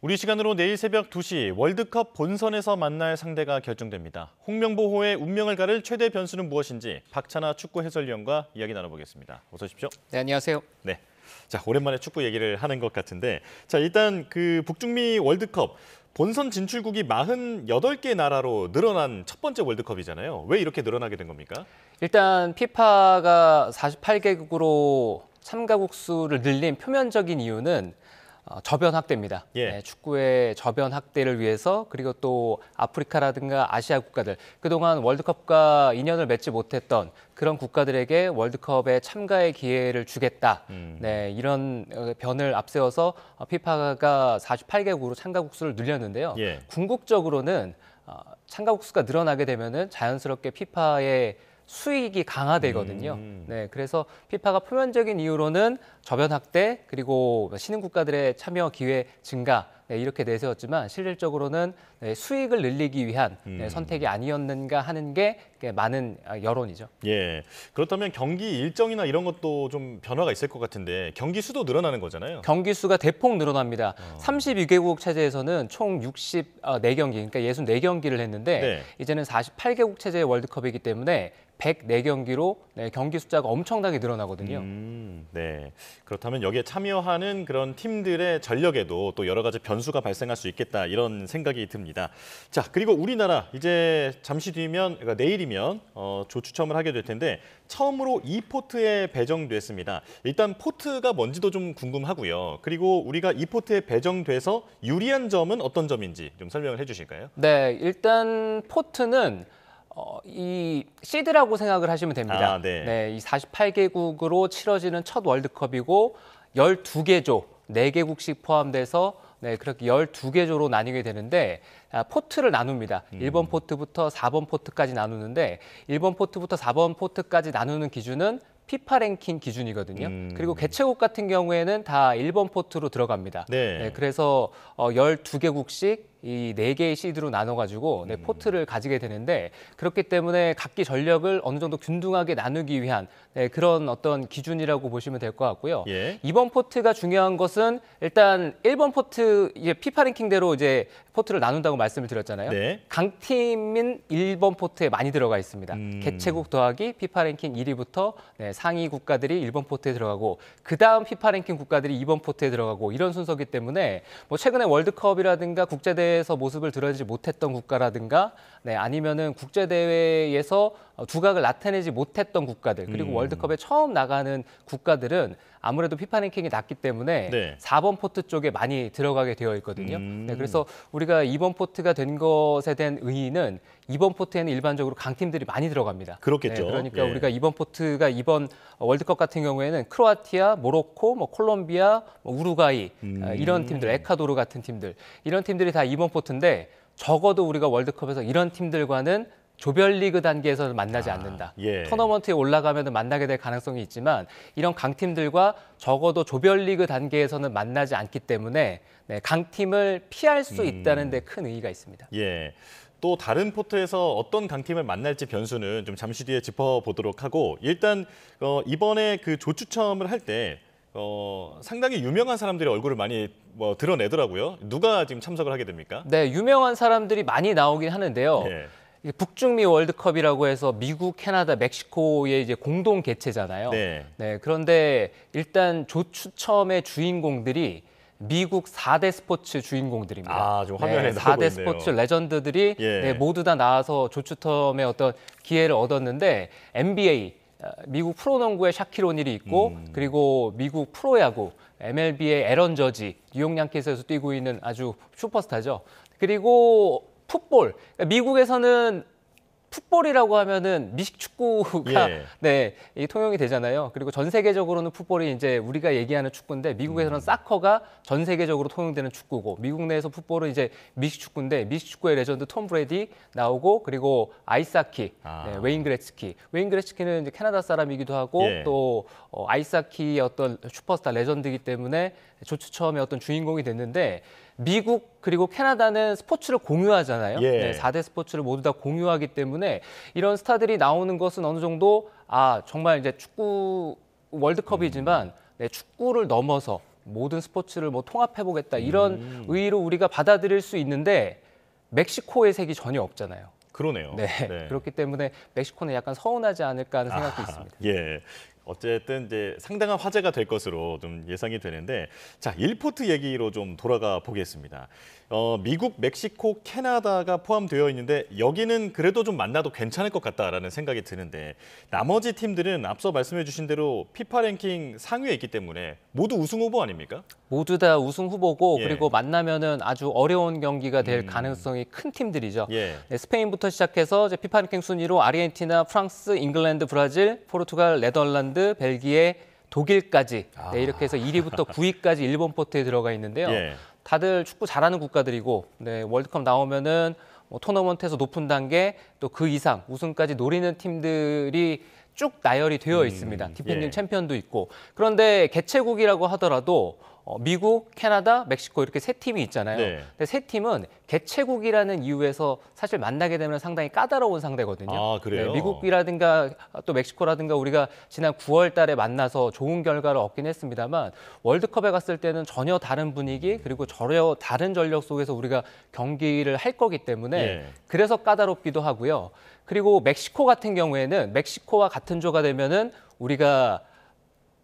우리 시간으로 내일 새벽 2시 월드컵 본선에서 만날 상대가 결정됩니다. 홍명보호의 운명을 가를 최대 변수는 무엇인지 박찬하 축구 해설위원과 이야기 나눠보겠습니다. 어서 오십시오. 네, 안녕하세요. 네. 자, 오랜만에 축구 얘기를 하는 것 같은데, 자, 일단 그 북중미 월드컵 본선 진출국이 48개 나라로 늘어난 첫 번째 월드컵이잖아요. 왜 이렇게 늘어나게 된 겁니까? 일단 피파가 48개국으로 참가국 수를 늘린 표면적인 이유는 저변 확대입니다. 예. 네, 축구의 저변 확대를 위해서, 그리고 또 아프리카라든가 아시아 국가들, 그동안 월드컵과 인연을 맺지 못했던 그런 국가들에게 월드컵에 참가의 기회를 주겠다. 네, 이런 변을 앞세워서 피파가 48개국으로 참가국 수를 늘렸는데요. 예. 궁극적으로는 참가국 수가 늘어나게 되면은 자연스럽게 피파의 수익이 강화되거든요. 네, 그래서 피파가 표면적인 이유로는 저변 확대, 그리고 신흥 국가들의 참여 기회 증가, 네, 이렇게 내세웠지만 실질적으로는 수익을 늘리기 위한 선택이 아니었는가 하는 게 많은 여론이죠. 예. 그렇다면 경기 일정이나 이런 것도 좀 변화가 있을 것 같은데 경기 수도 늘어나는 거잖아요. 경기 수가 대폭 늘어납니다. 32개국 체제에서는 총 64경기, 그러니까 64경기를 했는데 네. 이제는 48개국 체제의 월드컵이기 때문에 104경기로 경기 숫자가 엄청나게 늘어나거든요. 네. 그렇다면 여기에 참여하는 그런 팀들의 전력에도 또 여러 가지 변수가 발생할 수 있겠다 이런 생각이 듭니다. 자, 그리고 우리나라 이제 잠시 뒤면, 그러니까 내일이면 조추첨을 하게 될 텐데 처음으로 e포트에 배정됐습니다. 일단 포트가 뭔지도 좀 궁금하고요. 그리고 우리가 e포트에 배정돼서 유리한 점은 어떤 점인지 좀 설명을 해주실까요? 네, 일단 포트는 이 시드라고 생각을 하시면 됩니다. 네, 이 48개국으로 치러지는 첫 월드컵이고 12개 조, 4개국씩 포함돼서 그렇게 12개 조로 나뉘게 되는데 포트를 나눕니다. 1번 포트부터 4번 포트까지 나누는데 1번 포트부터 4번 포트까지 나누는 기준은 피파 랭킹 기준이거든요. 그리고 개최국 같은 경우에는 다 1번 포트로 들어갑니다. 네. 그래서 12개국씩 이 4개의 시드로 나눠가지고 포트를 가지게 되는데, 그렇기 때문에 각기 전력을 어느 정도 균등하게 나누기 위한 그런 어떤 기준이라고 보시면 될 것 같고요. 예. 이번 포트가 중요한 것은 일단 1번 포트, 이제 피파 랭킹대로 이제 포트를 나눈다고 말씀을 드렸잖아요. 네. 강팀인 1번 포트에 많이 들어가 있습니다. 개최국 더하기 피파 랭킹 1위부터 상위 국가들이 1번 포트에 들어가고, 그 다음 피파 랭킹 국가들이 2번 포트에 들어가고, 이런 순서기 때문에 뭐 최근에 월드컵이라든가 국제대회에서 모습을 드러내지 못했던 국가라든가 아니면은 국제대회에서 두각을 나타내지 못했던 국가들, 그리고 월드컵에 처음 나가는 국가들은 아무래도 피파 랭킹이 낮기 때문에 4번 포트 쪽에 많이 들어가게 되어 있거든요. 그래서 우리가 2번 포트가 된 것에 대한 의의는 2번 포트에는 일반적으로 강팀들이 많이 들어갑니다. 그렇겠죠. 그러니까 우리가 2번 포트가 이번 월드컵 같은 경우에는 크로아티아, 모로코, 콜롬비아, 우루과이 이런 팀들, 에콰도르 같은 팀들, 이런 팀들이 다 2번 포트인데 적어도 우리가 월드컵에서 이런 팀들과는 조별리그 단계에서는 만나지 않는다. 토너먼트에 올라가면 만나게 될 가능성이 있지만 이런 강팀들과 적어도 조별리그 단계에서는 만나지 않기 때문에 강팀을 피할 수 있다는 데 큰 의의가 있습니다. 예. 또 다른 포트에서 어떤 강팀을 만날지 변수는 좀 잠시 뒤에 짚어보도록 하고, 일단 이번에 그 조추첨을 할 때 상당히 유명한 사람들의 얼굴을 많이 드러내더라고요. 누가 지금 참석을 하게 됩니까? 네, 유명한 사람들이 많이 나오긴 하는데요. 예. 북중미 월드컵이라고 해서 미국, 캐나다, 멕시코의 이제 공동 개최잖아요. 그런데 일단 조추첨의 주인공들이 미국 4대 스포츠 주인공들입니다. 아, 좀 화면에 나오고 4대 있네요. 스포츠 레전드들이 모두 다 나와서 조추첨의 어떤 기회를 얻었는데, NBA, 미국 프로농구의 샤킬 오닐이 있고, 그리고 미국 프로야구, MLB의 애런 저지, 뉴욕 양키스에서 뛰고 있는 아주 슈퍼스타죠. 그리고 풋볼, 미국에서는 풋볼이라고 하면은 미식 축구가 이 통용이 되잖아요. 그리고 전 세계적으로는 풋볼이 이제 우리가 얘기하는 축구인데, 미국에서는 사커가 전 세계적으로 통용되는 축구고, 미국 내에서 풋볼은 이제 미식 축구인데, 미식 축구의 레전드 톰 브레디 나오고, 그리고 아이스하키, 웨인 그레츠키. 웨인 그레츠키는 이제 캐나다 사람이기도 하고 또 아이스하키의 어떤 슈퍼스타 레전드이기 때문에 조추첨의 어떤 주인공이 됐는데, 미국 그리고 캐나다는 스포츠를 공유하잖아요. 4대 스포츠를 모두 다 공유하기 때문에 이런 스타들이 나오는 것은 어느 정도 정말 이제 축구 월드컵이지만 축구를 넘어서 모든 스포츠를 뭐 통합해보겠다 이런 의의로 우리가 받아들일 수 있는데 멕시코의 색이 전혀 없잖아요. 그러네요. 네. 그렇기 때문에 멕시코는 약간 서운하지 않을까 하는 생각도 있습니다. 예. 어쨌든 이제 상당한 화제가 될 것으로 좀 예상이 되는데, 자, 1포트 얘기로 좀 돌아가 보겠습니다. 미국, 멕시코, 캐나다가 포함되어 있는데 여기는 그래도 좀 만나도 괜찮을 것 같다라는 생각이 드는데, 나머지 팀들은 앞서 말씀해 주신 대로 피파 랭킹 상위에 있기 때문에 모두 우승 후보 아닙니까? 모두 다 우승 후보고 예. 그리고 만나면은 아주 어려운 경기가 될 가능성이 큰 팀들이죠. 예. 네, 스페인부터 시작해서 이제 피파 랭킹 순위로 아르헨티나, 프랑스, 잉글랜드, 브라질, 포르투갈, 네덜란드, 벨기에, 독일까지 네, 이렇게 해서 1위부터 9위까지 일본 포트에 들어가 있는데요. 예. 다들 축구 잘하는 국가들이고 네, 월드컵 나오면은 뭐 토너먼트에서 높은 단계 또 그 이상 우승까지 노리는 팀들이 쭉 나열이 되어 있습니다. 디펜딩 예. 챔피언도 있고. 그런데 개최국이라고 하더라도 미국, 캐나다, 멕시코 이렇게 세 팀이 있잖아요. 네. 근데 세 팀은 개최국이라는 이유에서 사실 만나게 되면 상당히 까다로운 상대거든요. 아, 그래요? 네, 미국이라든가 또 멕시코라든가 우리가 지난 9월 달에 만나서 좋은 결과를 얻긴 했습니다만 월드컵에 갔을 때는 전혀 다른 분위기 그리고 전혀 다른 전력 속에서 우리가 경기를 할 거기 때문에 예. 그래서 까다롭기도 하고요. 그리고 멕시코 같은 경우에는 멕시코와 같은 조가 되면은 우리가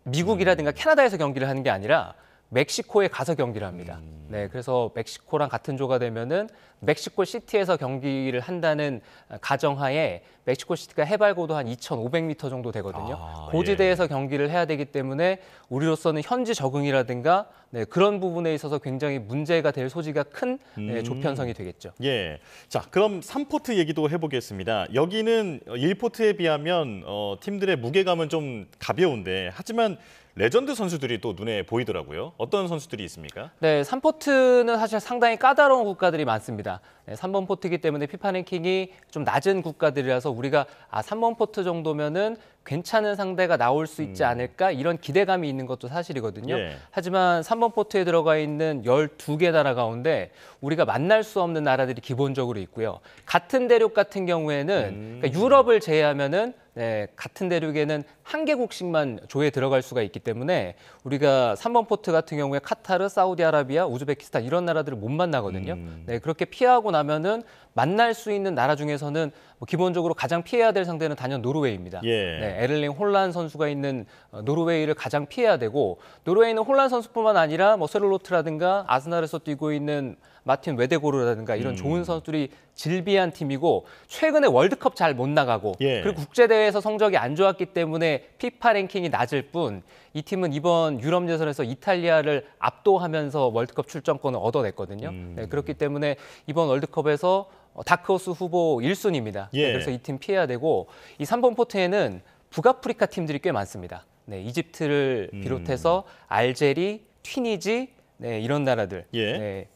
미국이라든가 캐나다에서 경기를 하는 게 아니라 멕시코에 가서 경기를 합니다. 네, 그래서 멕시코랑 같은 조가 되면은 멕시코 시티에서 경기를 한다는 가정하에 멕시코 시티가 해발고도 한 2,500m 정도 되거든요. 고지대에서 경기를 해야 되기 때문에 우리로서는 현지 적응이라든가 네, 그런 부분에 있어서 굉장히 문제가 될 소지가 큰 조편성이 되겠죠. 예. 자, 그럼 3포트 얘기도 해보겠습니다. 여기는 1포트에 비하면 팀들의 무게감은 좀 가벼운데 하지만 레전드 선수들이 또 눈에 보이더라고요. 어떤 선수들이 있습니까? 네, 3포트는 사실 상당히 까다로운 국가들이 많습니다. 네, 3번 포트이기 때문에 피파 랭킹이 좀 낮은 국가들이라서 우리가 3번 포트 정도면은 괜찮은 상대가 나올 수 있지 않을까 이런 기대감이 있는 것도 사실이거든요. 예. 하지만 3번 포트에 들어가 있는 12개 나라 가운데 우리가 만날 수 없는 나라들이 기본적으로 있고요. 같은 대륙 같은 경우에는 그러니까 유럽을 제외하면은 네, 같은 대륙에는 한 개국씩만 조에 들어갈 수가 있기 때문에 우리가 3번 포트 같은 경우에 카타르, 사우디아라비아, 우즈베키스탄 이런 나라들을 못 만나거든요. 네, 그렇게 피하고 나면은 만날 수 있는 나라 중에서는 뭐 기본적으로 가장 피해야 될 상대는 단연 노르웨이입니다. 예. 네, 에를링 홀란 선수가 있는 노르웨이를 가장 피해야 되고 노르웨이는 홀란 선수뿐만 아니라 뭐 세를로트라든가 아스날에서 뛰고 있는 마틴 웨데고르라든가 이런 좋은 선수들이 질비한 팀이고 최근에 월드컵 잘 못 나가고 예. 그리고 국제대회에서 성적이 안 좋았기 때문에 피파 랭킹이 낮을 뿐 이 팀은 이번 유럽 예선에서 이탈리아를 압도하면서 월드컵 출전권을 얻어냈거든요. 네, 그렇기 때문에 이번 월드컵에서 다크호스 후보 1순위입니다. 예. 네, 그래서 이 팀 피해야 되고 이 3번 포트에는 북아프리카 팀들이 꽤 많습니다. 네, 이집트를 비롯해서 알제리, 튀니지 네, 이런 나라들. 예. 네,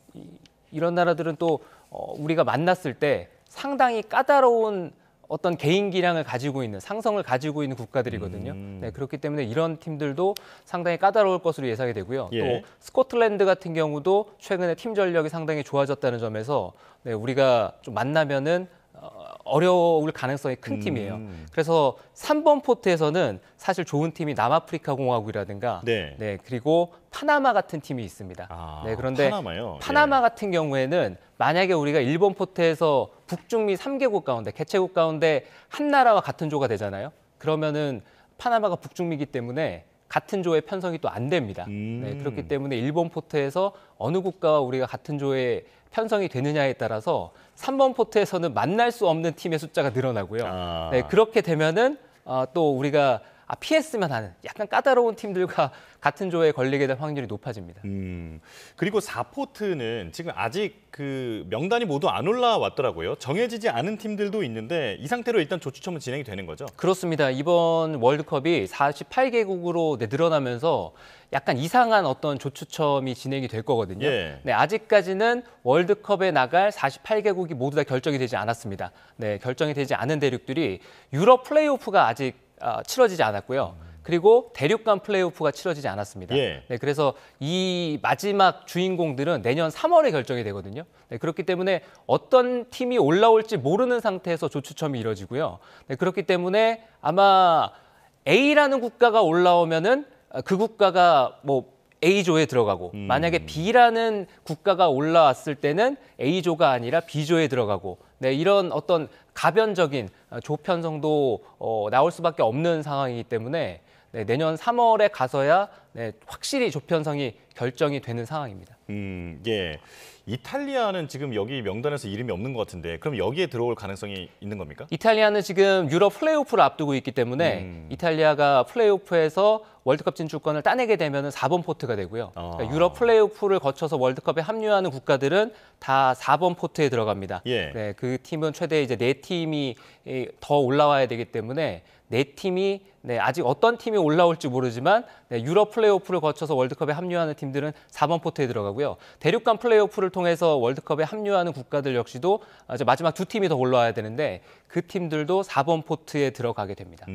이런 나라들은 또 우리가 만났을 때 상당히 까다로운 어떤 개인 기량을 가지고 있는 상성을 가지고 있는 국가들이거든요. 네, 그렇기 때문에 이런 팀들도 상당히 까다로울 것으로 예상이 되고요. 예. 또 스코틀랜드 같은 경우도 최근에 팀 전력이 상당히 좋아졌다는 점에서 네, 우리가 좀 만나면은 어려울 가능성이 큰 팀이에요. 그래서 3번 포트에서는 사실 좋은 팀이 남아프리카 공화국이라든가 네. 그리고 파나마 같은 팀이 있습니다. 네, 그런데 파나마요? 파나마 같은 경우에는 만약에 우리가 일본 포트에서 북중미 3개국 가운데 개최국 가운데 한 나라와 같은 조가 되잖아요. 그러면은 파나마가 북중미이기 때문에 같은 조의 편성이 또 안 됩니다. 네, 그렇기 때문에 일본 포트에서 어느 국가와 우리가 같은 조에 편성이 되느냐에 따라서 3번 포트에서는 만날 수 없는 팀의 숫자가 늘어나고요. 네, 그렇게 되면은 또 우리가 피했으면 하는 약간 까다로운 팀들과 같은 조에 걸리게 될 확률이 높아집니다. 그리고 4포트는 지금 아직 그 명단이 모두 안 올라왔더라고요. 정해지지 않은 팀들도 있는데 이 상태로 일단 조추첨은 진행이 되는 거죠? 그렇습니다. 이번 월드컵이 48개국으로 늘어나면서 약간 이상한 어떤 조추첨이 진행이 될 거거든요. 예. 네, 아직까지는 월드컵에 나갈 48개국이 모두 다 결정이 되지 않았습니다. 네, 결정이 되지 않은 대륙들이 유럽 플레이오프가 아직 치러지지 않았고요. 그리고 대륙 간 플레이오프가 치러지지 않았습니다. 예. 네, 그래서 이 마지막 주인공들은 내년 3월에 결정이 되거든요. 네, 그렇기 때문에 어떤 팀이 올라올지 모르는 상태에서 조추첨이 이뤄지고요. 네, 그렇기 때문에 아마 A라는 국가가 올라오면은 그 국가가 뭐 A조에 들어가고 만약에 B라는 국가가 올라왔을 때는 A조가 아니라 B조에 들어가고 네, 이런 어떤 가변적인 조 편성도 나올 수밖에 없는 상황이기 때문에 네, 내년 3월에 가서야 네, 확실히 조 편성이 결정이 되는 상황입니다. 예. 이탈리아는 지금 여기 명단에서 이름이 없는 것 같은데 그럼 여기에 들어올 가능성이 있는 겁니까? 이탈리아는 지금 유럽 플레이오프를 앞두고 있기 때문에 이탈리아가 플레이오프에서 월드컵 진출권을 따내게 되면 4번 포트가 되고요. 그러니까 유럽 플레이오프를 거쳐서 월드컵에 합류하는 국가들은 다 4번 포트에 들어갑니다. 예. 네, 그 팀은 최대 이제 4팀이 더 올라와야 되기 때문에 4팀이 네, 아직 어떤 팀이 올라올지 모르지만 네, 유럽 플레이오프를 거쳐서 월드컵에 합류하는 팀들은 4번 포트에 들어가고요. 대륙간 플레이오프를 통해서 월드컵에 합류하는 국가들 역시도 이제 마지막 2팀이 더 올라와야 되는데 그 팀들도 4번 포트에 들어가게 됩니다.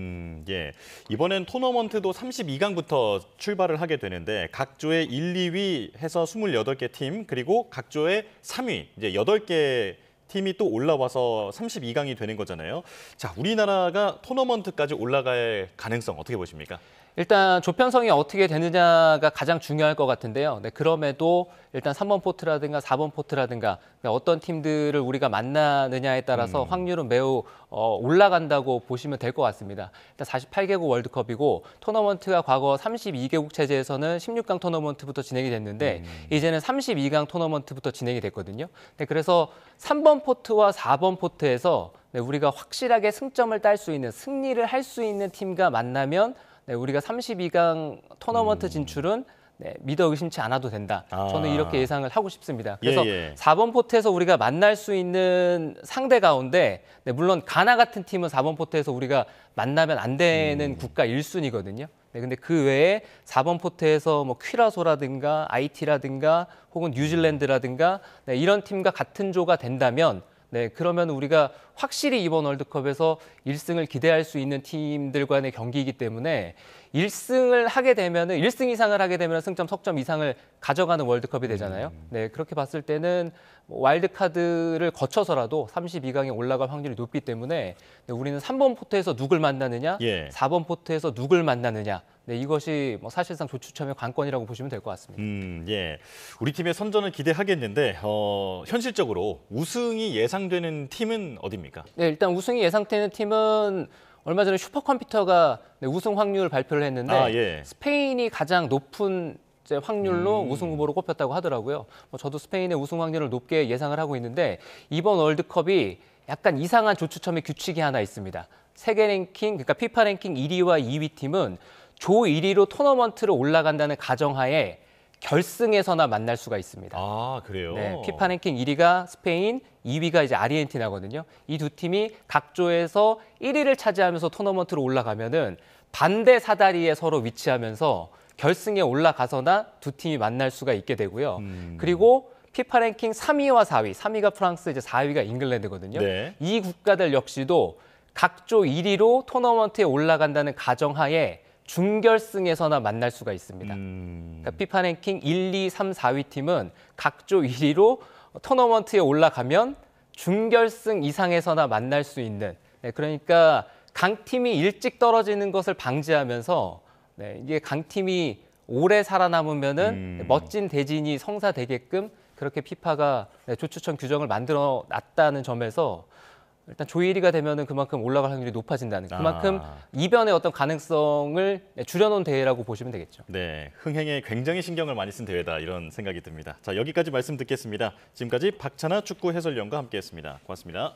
예. 이번엔 토너먼트도 32강부터 출발을 하게 되는데 각 조의 1, 2위 해서 28개 팀 그리고 각 조의 3위 이제 8개 팀이 또 올라와서 32강이 되는 거잖아요. 자, 우리나라가 토너먼트까지 올라갈 가능성 어떻게 보십니까? 일단 조편성이 어떻게 되느냐가 가장 중요할 것 같은데요. 네, 그럼에도 일단 3번 포트라든가 4번 포트라든가 어떤 팀들을 우리가 만나느냐에 따라서 확률은 매우 올라간다고 보시면 될 것 같습니다. 일단 48개국 월드컵이고 토너먼트가 과거 32개국 체제에서는 16강 토너먼트부터 진행이 됐는데 이제는 32강 토너먼트부터 진행이 됐거든요. 네, 그래서 3번 포트와 4번 포트에서 네, 우리가 확실하게 승점을 딸 수 있는 승리를 할 수 있는 팀과 만나면 네, 우리가 32강 토너먼트 진출은 네, 믿어 의심치 않아도 된다. 저는 이렇게 예상을 하고 싶습니다. 그래서 4번 포트에서 우리가 만날 수 있는 상대 가운데 네, 물론 가나 같은 팀은 4번 포트에서 우리가 만나면 안 되는 국가 1순위거든요. 네, 근데 그 외에 4번 포트에서 뭐 퀴라소라든가 IT라든가 혹은 뉴질랜드라든가 네, 이런 팀과 같은 조가 된다면 네, 그러면 우리가 확실히 이번 월드컵에서 1승을 기대할 수 있는 팀들 간의 경기이기 때문에 1승을 하게 되면은 1승 이상을 하게 되면 승점, 석점 이상을 가져가는 월드컵이 되잖아요. 네, 그렇게 봤을 때는 와일드카드를 거쳐서라도 32강에 올라갈 확률이 높기 때문에 네, 우리는 3번 포트에서 누굴 만나느냐, 4번 포트에서 누굴 만나느냐. 네, 이것이 뭐 사실상 조추첨의 관건이라고 보시면 될 것 같습니다. 예. 우리 팀의 선전을 기대하겠는데 현실적으로 우승이 예상되는 팀은 어디입니까? 네, 일단 우승이 예상되는 팀은 얼마 전에 슈퍼컴퓨터가 네, 우승 확률을 발표를 했는데 스페인이 가장 높은 확률로 우승 후보로 꼽혔다고 하더라고요. 저도 스페인의 우승 확률을 높게 예상을 하고 있는데 이번 월드컵이 약간 이상한 조추첨의 규칙이 하나 있습니다. 세계 랭킹, 그러니까 피파 랭킹 1위와 2위 팀은 조 1위로 토너먼트로 올라간다는 가정하에 결승에서나 만날 수가 있습니다. 아, 그래요? 네, 피파 랭킹 1위가 스페인, 2위가 이제 아르헨티나거든요. 이 두 팀이 각 조에서 1위를 차지하면서 토너먼트로 올라가면은 반대 사다리에 서로 위치하면서 결승에 올라가서나 두 팀이 만날 수가 있게 되고요. 그리고 피파 랭킹 3위와 4위, 3위가 프랑스, 이제 4위가 잉글랜드거든요. 네. 이 국가들 역시도 각 조 1위로 토너먼트에 올라간다는 가정하에 준결승에서나 만날 수가 있습니다. 그러니까 피파 랭킹 1, 2, 3, 4위 팀은 각 조 1위로 토너먼트에 올라가면 준결승 이상에서나 만날 수 있는 네, 그러니까 강팀이 일찍 떨어지는 것을 방지하면서 네, 이게 강팀이 오래 살아남으면은 멋진 대진이 성사되게끔 그렇게 피파가 네, 조추첨 규정을 만들어 놨다는 점에서 일단 조 1위가 되면은 그만큼 올라갈 확률이 높아진다는 그만큼 이변의 어떤 가능성을 줄여놓은 대회라고 보시면 되겠죠. 네, 흥행에 굉장히 신경을 많이 쓴 대회다 이런 생각이 듭니다. 자, 여기까지 말씀 듣겠습니다. 지금까지 박찬하 축구 해설위원과 함께했습니다. 고맙습니다.